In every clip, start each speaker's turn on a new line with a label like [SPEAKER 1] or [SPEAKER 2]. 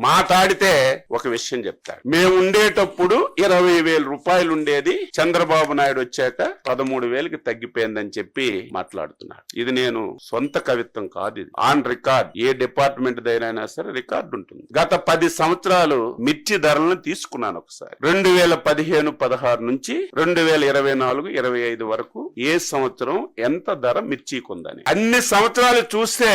[SPEAKER 1] మాట్లాడితే ఒక విషయం చెప్తాడు. మేము ఉండేటప్పుడు 20,000 రూపాయలు ఉండేది, చంద్రబాబు నాయుడు వచ్చాక 13,000కి తగ్గిపోయిందని చెప్పి మాట్లాడుతున్నాడు. ఇది నేను సొంత కవిత్వం కాదు, ఇది ఆన్ రికార్డ్. ఏ డిపార్ట్మెంట్ దైనా సరే రికార్డు ఉంటుంది. గత 10 సంవత్సరాలు మిర్చి ధరలను తీసుకున్నాను ఒకసారి. 2015-16 నుంచి 2024-25 వరకు ఏ సంవత్సరం ఎంత ధర మిర్చికి ఉందని అన్ని సంవత్సరాలు చూస్తే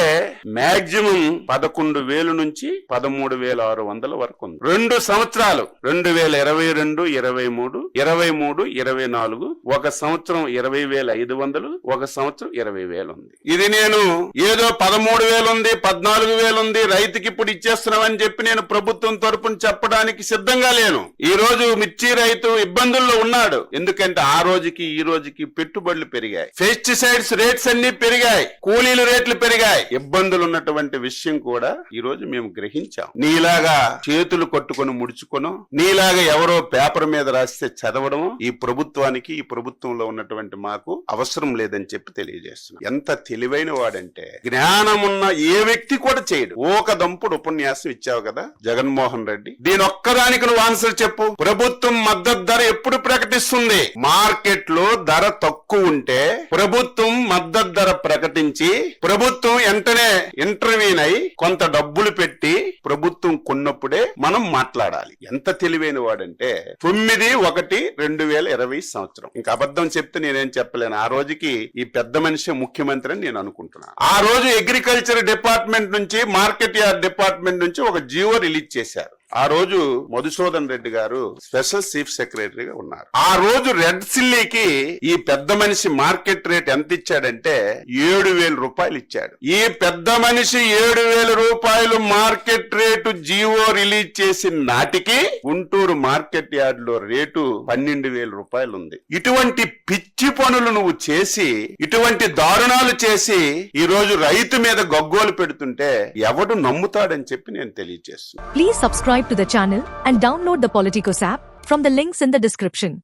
[SPEAKER 1] మాక్సిమం 11,000 నుంచి 13,600 వరకు ఉంది. 2 సంవత్సరాలు 2022-23, 23-24 ఒక సంవత్సరం 20,500, ఒక సంవత్సరం 20,000 ఉంది. ఇది నేను ఏదో 13,000 ఉంది, 14,000 ఉంది, రైతుకి ఇప్పుడు ఇచ్చేస్తున్నామని చెప్పి నేను ప్రభుత్వం తరపున చెప్పడానికి సిద్ధంగా లేను. ఈ రోజు మిర్చి రైతు ఇబ్బందుల్లో ఉన్నాడు. ఎందుకంటే ఆ రోజుకి ఈ రోజుకి పెట్టుబడులు పెరిగాయి, పెస్టిసైడ్స్ రేట్స్ అన్ని పెరిగాయి, కూలీల రేట్లు పెరిగాయి. ఇబ్బందులు ఉన్నటువంటి విషయం కూడా ఈ రోజు మేము గ్రహించాం. నీలాగా చేతులు కొట్టుకొని ముడుచుకోను, నీలాగా ఎవరో పేపర్ మీద రాస్తే చదవడం ఈ ప్రభుత్వానికి, ఈ ప్రభుత్వంలో ఉన్నటువంటి మాకు అవసరం లేదని చెప్పి తెలియజేస్తున్నాం. ఎంత తెలివైన వాడంటే జ్ఞానమున్న ఏ వ్యక్తి కూడా చేయడు. ఒక దంపుడు ఉపన్యాసం ఇచ్చావు కదా జగన్మోహన్ రెడ్డి, దీని ఒక్కదానికి నువ్వు ఆన్సర్ చెప్పు. ప్రభుత్వం మద్దతు ధర ఎప్పుడు ప్రకటిస్తుంది? మార్కెట్ లో ధర తక్కువ ఉంటే ప్రభుత్వం మద్దతు ధర ప్రకటించి ప్రభుత్వం వెంటనే ఇంటర్వ్యూన్ అయి కొంత డబ్బులు పెట్టి ప్రభుత్వం కొన్నప్పుడే మనం మాట్లాడాలి. ఎంత తెలివైన వాడంటే 9/1/2020 సంవత్సరం. ఇంకా అబద్ధం చెప్తే నేనేం చెప్పలేను. ఆ రోజుకి ఈ పెద్ద మనిషి ముఖ్యమంత్రి అని నేను అనుకుంటున్నాను. ఆ రోజు అగ్రికల్చర్ డిపార్ట్మెంట్ నుంచి, మార్కెట్ యార్డ్ డిపార్ట్మెంట్ నుంచి ఒక జీవో రిలీజ్ చేశారు. ఆ రోజు మధుసూదన్ రెడ్డి గారు స్పెషల్ చీఫ్ సెక్రటరీగా ఉన్నారు. ఆ రోజు రెడ్ సిల్లీకి ఈ పెద్ద మనిషి మార్కెట్ రేట్ ఎంత ఇచ్చాడంటే 7,000 రూపాయలు ఇచ్చాడు. ఈ పెద్ద మనిషి 7,000 రూపాయలు మార్కెట్ రేటు జీవో రిలీజ్ చేసిన నాటికి గుంటూరు మార్కెట్ యార్డ్ లో రేటు 12,000 రూపాయలు ఉంది. ఇటువంటి పిచ్చి పనులు నువ్వు చేసి, ఇటువంటి దారుణాలు చేసి ఈ రోజు రైతు మీద గగ్గోలు పెడుతుంటే ఎవడు నమ్ముతాడని చెప్పి నేను తెలియజేస్తున్నాను.
[SPEAKER 2] Please subscribe to the channel and download the Politicos app from the links in the description.